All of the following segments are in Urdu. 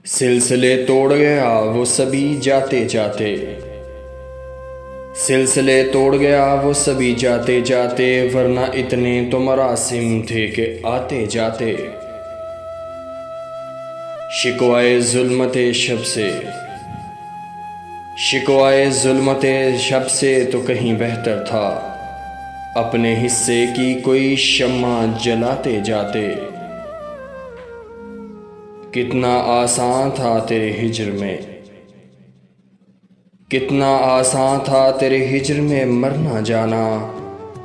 سلسلے توڑ گیا وہ سبھی جاتے جاتے، سلسلے توڑ گیا وہ سبھی جاتے جاتے، ورنہ اتنے تو مراسم تھے کہ آتے جاتے۔ شکوائے ظلمت شب سے، شکوائے ظلمت شب سے تو کہیں بہتر تھا، اپنے حصے کی کوئی شمع جلاتے جاتے۔ کتنا آسان تھا تیرے ہجر میں، کتنا آسان تھا تیرے ہجر میں مرنا جانا،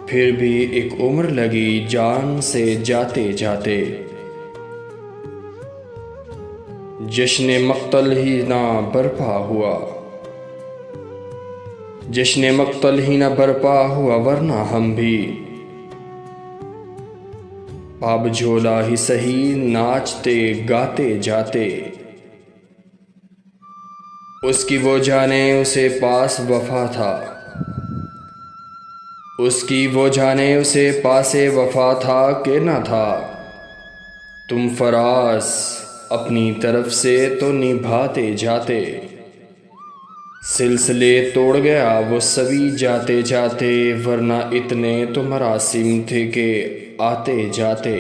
پھر بھی ایک عمر لگی جان سے جاتے جاتے۔ جشن مقتل ہی نہ برپا ہوا، جشن مقتل ہی نہ برپا ہوا، ورنہ ہم بھی پاب جھولا ہی سہی ناچتے گاتے جاتے۔ اس کی وہ جانے اسے پاس وفا تھا، اس کی وہ جانے اسے پاس وفا تھا کہ نہ تھا، تم فراز اپنی طرف سے تو نبھاتے جاتے۔ سلسلے توڑ گیا وہ سبھی جاتے جاتے، ورنہ اتنے تو مراسم تھے کہ آتے جاتے۔